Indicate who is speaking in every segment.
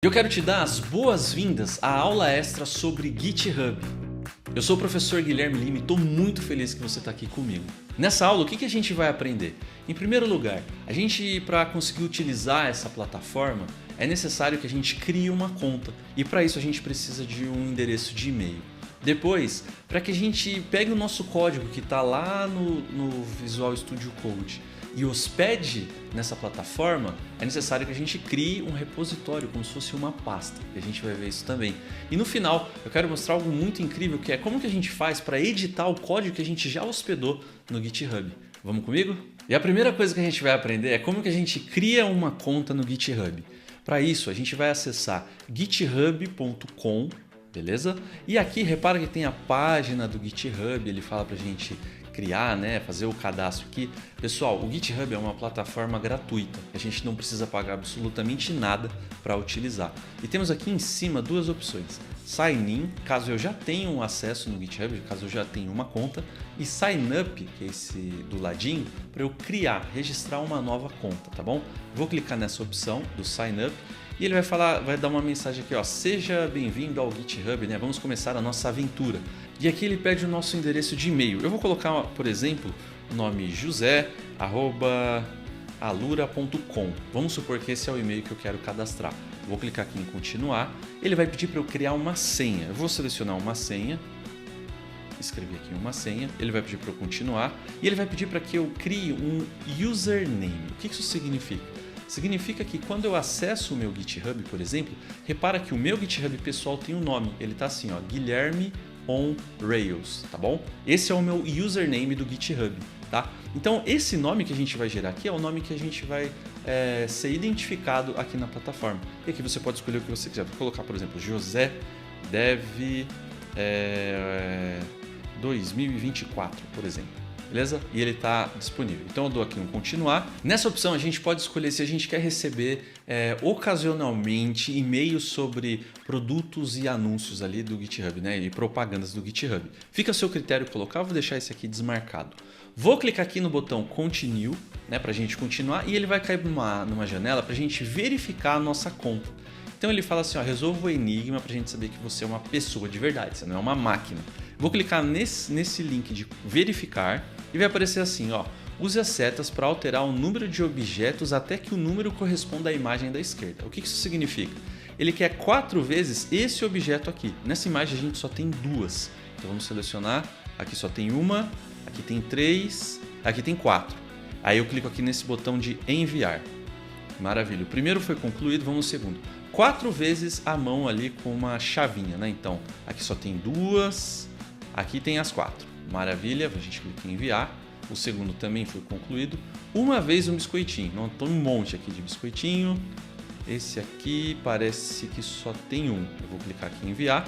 Speaker 1: Eu quero te dar as boas-vindas à aula extra sobre GitHub. Eu sou o professor Guilherme Lima e estou muito feliz que você está aqui comigo. Nessa aula, o que a gente vai aprender? Em primeiro lugar, para conseguir utilizar essa plataforma, é necessário que a gente crie uma conta e para isso a gente precisa de um endereço de e-mail. Depois, para que a gente pegue o nosso código que está lá no Visual Studio Code e hospede nessa plataforma, é necessário que a gente crie um repositório, como se fosse uma pasta. E a gente vai ver isso também. E no final, eu quero mostrar algo muito incrível, que é como que a gente faz para editar o código que a gente já hospedou no GitHub. Vamos comigo? E a primeira coisa que a gente vai aprender é como que a gente cria uma conta no GitHub. Para isso, a gente vai acessar github.com, beleza? E aqui, repara que tem a página do GitHub, ele fala para a gente criar, fazer o cadastro aqui. Pessoal, o GitHub é uma plataforma gratuita, a gente não precisa pagar absolutamente nada para utilizar. E temos aqui em cima duas opções: Sign In, caso eu já tenha um acesso no GitHub, caso eu já tenha uma conta, e Sign Up, que é esse do ladinho, para eu registrar uma nova conta, tá bom? Vou clicar nessa opção do Sign Up e ele vai dar uma mensagem aqui, ó: seja bem-vindo ao GitHub, vamos começar a nossa aventura. E aqui ele pede o nosso endereço de e-mail. Eu vou colocar, por exemplo, o nome josé@alura.com. Vamos supor que esse é o e-mail que eu quero cadastrar. Vou clicar aqui em continuar. Ele vai pedir para eu criar uma senha. Eu vou selecionar uma senha, escrever aqui uma senha. Ele vai pedir para eu continuar e ele vai pedir para que eu crie um username. O que isso significa? Significa que quando eu acesso o meu GitHub, por exemplo, repara que o meu GitHub pessoal tem um nome. Ele está assim, ó, Guilherme on Rails, tá bom? Esse é o meu username do GitHub, tá? Então esse nome que a gente vai gerar aqui é o nome que a gente vai ser identificado aqui na plataforma. E aqui você pode escolher o que você quiser. Vou colocar, por exemplo, José Dev 2024, por exemplo. Beleza? E ele está disponível. Então eu dou aqui um continuar. Nessa opção a gente pode escolher se a gente quer receber ocasionalmente e-mails sobre produtos e anúncios ali do GitHub, e propagandas do GitHub. Fica a seu critério colocar, eu vou deixar esse aqui desmarcado. Vou clicar aqui no botão Continue, para a gente continuar, e ele vai cair numa janela para a gente verificar a nossa conta. Então ele fala assim, ó: resolva o enigma para a gente saber que você é uma pessoa de verdade, você não é uma máquina. Vou clicar nesse link de verificar e vai aparecer assim, ó: use as setas para alterar o número de objetos até que o número corresponda à imagem da esquerda. O que isso significa? Ele quer 4 vezes esse objeto aqui. Nessa imagem a gente só tem 2. Então vamos selecionar. Aqui só tem uma, aqui tem 3, aqui tem 4. Aí eu clico aqui nesse botão de enviar. Maravilha. O primeiro foi concluído, vamos ao segundo. 4 vezes a mão ali com uma chavinha, Então aqui só tem 2, aqui tem as 4. Maravilha, a gente clica em enviar. O segundo também foi concluído. Uma vez um biscoitinho. Não, tem um monte aqui de biscoitinho. Esse aqui parece que só tem um. Eu vou clicar aqui em enviar.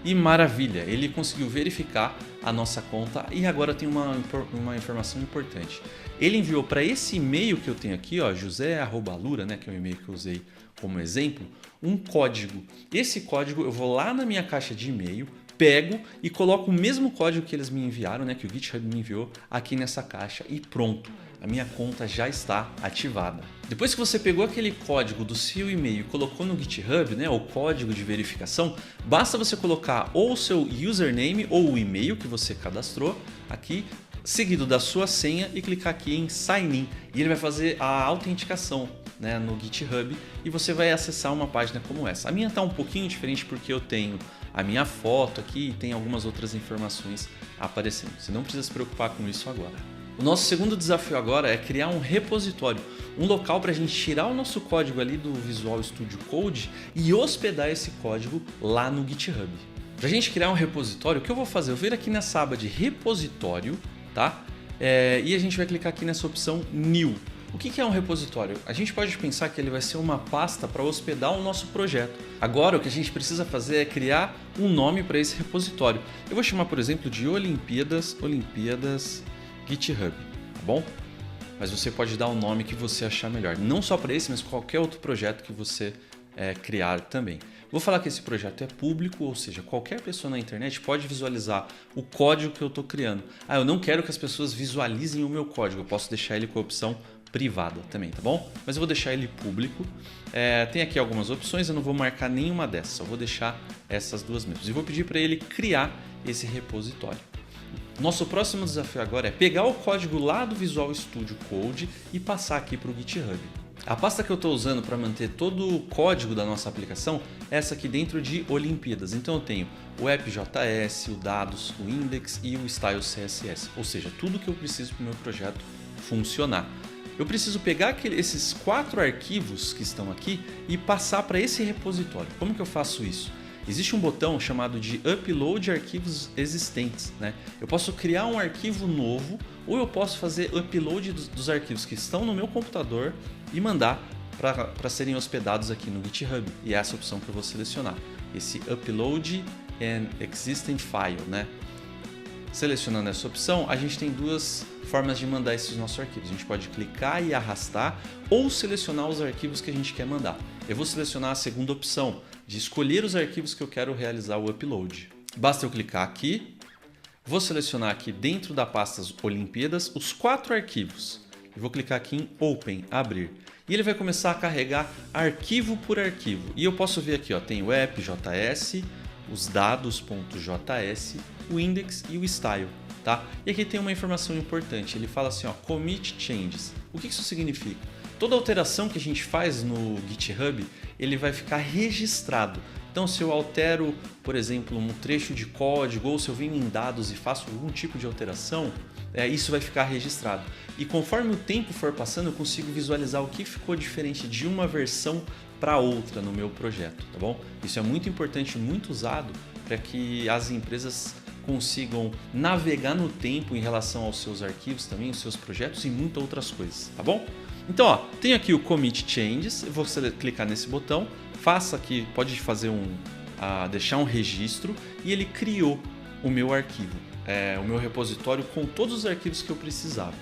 Speaker 1: E maravilha, ele conseguiu verificar a nossa conta e agora tem uma informação importante. Ele enviou para esse e-mail que eu tenho aqui, ó, josé@alura, que é o e-mail que eu usei como exemplo, um código. Esse código eu vou lá na minha caixa de e-mail, pego e coloco o mesmo código que eles me enviaram, que o GitHub me enviou, aqui nessa caixa e pronto. A minha conta já está ativada. Depois que você pegou aquele código do seu e-mail e colocou no GitHub, o código de verificação, basta você colocar ou o seu username ou o e-mail que você cadastrou aqui, seguido da sua senha, e clicar aqui em Sign In. E ele vai fazer a autenticação no GitHub e você vai acessar uma página como essa. A minha está um pouquinho diferente porque eu tenho a minha foto aqui e tem algumas outras informações aparecendo. Você não precisa se preocupar com isso agora. O nosso segundo desafio agora é criar um repositório, um local para a gente tirar o nosso código ali do Visual Studio Code e hospedar esse código lá no GitHub. Para a gente criar um repositório, o que eu vou fazer? Eu vou vir aqui nessa aba de repositório, tá? E a gente vai clicar aqui nessa opção New. O que é um repositório? A gente pode pensar que ele vai ser uma pasta para hospedar o nosso projeto. Agora o que a gente precisa fazer é criar um nome para esse repositório. Eu vou chamar, por exemplo, de Olimpíadas GitHub, tá bom? Mas você pode dar o nome que você achar melhor. Não só para esse, mas qualquer outro projeto que você criar também. Vou falar que esse projeto é público, ou seja, qualquer pessoa na internet pode visualizar o código que eu estou criando. Eu não quero que as pessoas visualizem o meu código, eu posso deixar ele com a opção privada também, tá bom? Mas eu vou deixar ele público. Tem aqui algumas opções, eu não vou marcar nenhuma dessas, só vou deixar essas duas mesmas. E vou pedir para ele criar esse repositório. Nosso próximo desafio agora é pegar o código lá do Visual Studio Code e passar aqui para o GitHub. A pasta que eu estou usando para manter todo o código da nossa aplicação é essa aqui dentro de Olimpíadas. Então eu tenho o app.js, o dados, o index e o style CSS, ou seja, tudo que eu preciso para o meu projeto funcionar. Eu preciso pegar esses 4 arquivos que estão aqui e passar para esse repositório. Como que eu faço isso? Existe um botão chamado de Upload arquivos existentes, né? Eu posso criar um arquivo novo ou eu posso fazer upload dos arquivos que estão no meu computador e mandar para serem hospedados aqui no GitHub. E é essa opção que eu vou selecionar, esse Upload an Existing File, né? Selecionando essa opção, a gente tem duas formas de mandar esses nossos arquivos. A gente pode clicar e arrastar ou selecionar os arquivos que a gente quer mandar. Eu vou selecionar a segunda opção, de escolher os arquivos que eu quero realizar o upload. Basta eu clicar aqui, vou selecionar aqui dentro da pasta Olimpíadas os 4 arquivos. E vou clicar aqui em Open, abrir. E ele vai começar a carregar arquivo por arquivo. E eu posso ver aqui, ó, tem o app.js, os dados.js, o index e o style. Tá? E aqui tem uma informação importante, ele fala assim, ó, commit changes. O que isso significa? Toda alteração que a gente faz no GitHub, ele vai ficar registrado. Então se eu altero, por exemplo, um trecho de código ou se eu venho em dados e faço algum tipo de alteração, isso vai ficar registrado. E conforme o tempo for passando, eu consigo visualizar o que ficou diferente de uma versão para outra no meu projeto, tá bom? Isso é muito importante, muito usado para que as empresas consigam navegar no tempo em relação aos seus arquivos também, os seus projetos e muitas outras coisas, tá bom? Então, ó, tem aqui o Commit Changes, eu vou clicar nesse botão, faça aqui, pode fazer deixar um registro e ele criou o meu arquivo, o meu repositório com todos os arquivos que eu precisava.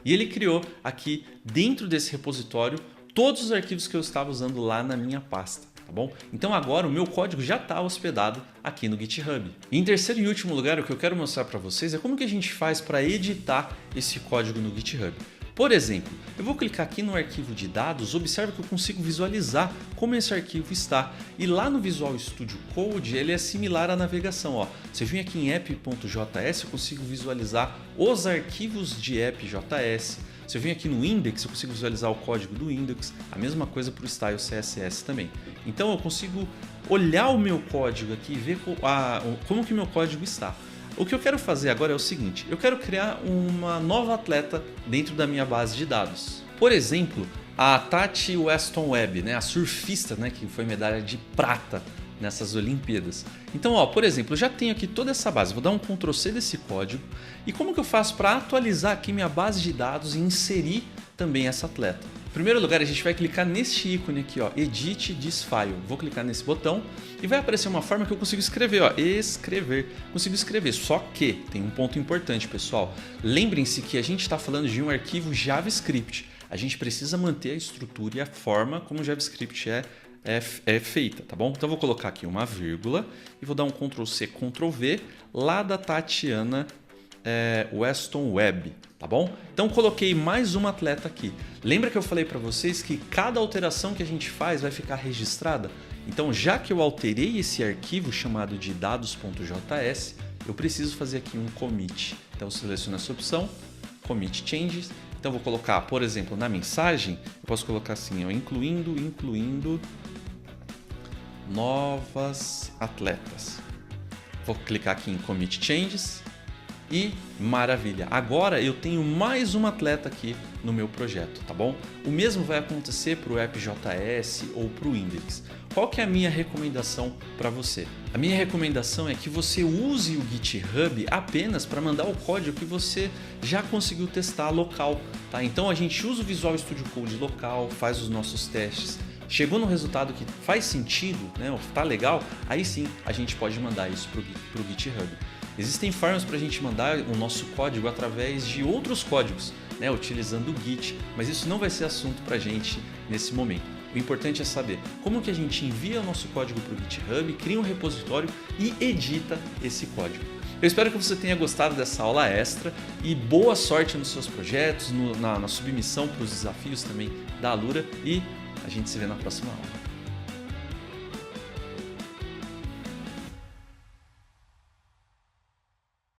Speaker 1: E ele criou aqui dentro desse repositório todos os arquivos que eu estava usando lá na minha pasta. Tá bom? Então agora o meu código já está hospedado aqui no GitHub. E em terceiro e último lugar, o que eu quero mostrar para vocês é como que a gente faz para editar esse código no GitHub. Por exemplo, eu vou clicar aqui no arquivo de dados, observa que eu consigo visualizar como esse arquivo está. E lá no Visual Studio Code ele é similar à navegação. Ó. Você vem aqui em app.js, eu consigo visualizar os arquivos de app.js. Se eu venho aqui no index, eu consigo visualizar o código do index, a mesma coisa para o style CSS também. Então eu consigo olhar o meu código aqui e ver como que o meu código está. O que eu quero fazer agora é o seguinte, eu quero criar uma nova atleta dentro da minha base de dados. Por exemplo, a Tati Weston Webb, né, a surfista, né, que foi medalha de prata nessas Olimpíadas. Então, ó, por exemplo, eu já tenho aqui toda essa base, vou dar um Ctrl+C desse código. E como que eu faço para atualizar aqui minha base de dados e inserir também essa atleta? Em primeiro lugar, a gente vai clicar neste ícone aqui, ó, Edit this file. Vou clicar nesse botão e vai aparecer uma forma que eu consigo escrever, ó, escrever. Consigo escrever, só que tem um ponto importante, pessoal. Lembrem-se que a gente está falando de um arquivo JavaScript. A gente precisa manter a estrutura e a forma como o JavaScript é feita, tá bom? Então eu vou colocar aqui uma vírgula e vou dar um Ctrl+C, Ctrl+V lá da Tatiana Weston Webb, tá bom? Então coloquei mais uma atleta aqui. Lembra que eu falei para vocês que cada alteração que a gente faz vai ficar registrada? Então já que eu alterei esse arquivo chamado de dados.js, eu preciso fazer aqui um commit. Então eu seleciono essa opção, commit changes. Então eu vou colocar, por exemplo, na mensagem, eu posso colocar assim, ó, incluindo novas atletas. Vou clicar aqui em Commit Changes e maravilha! Agora eu tenho mais uma atleta aqui no meu projeto, tá bom? O mesmo vai acontecer para o app.js ou para o index. Qual que é a minha recomendação para você? A minha recomendação é que você use o GitHub apenas para mandar o código que você já conseguiu testar local, tá? Então a gente usa o Visual Studio Code local, faz os nossos testes. Chegou no resultado que faz sentido, né, tá legal, aí sim a gente pode mandar isso para o GitHub. Existem formas para a gente mandar o nosso código através de outros códigos, né, utilizando o Git, mas isso não vai ser assunto para a gente nesse momento. O importante é saber como que a gente envia o nosso código para o GitHub, cria um repositório e edita esse código. Eu espero que você tenha gostado dessa aula extra e boa sorte nos seus projetos, na submissão para os desafios também da Alura, e a gente se vê na próxima aula.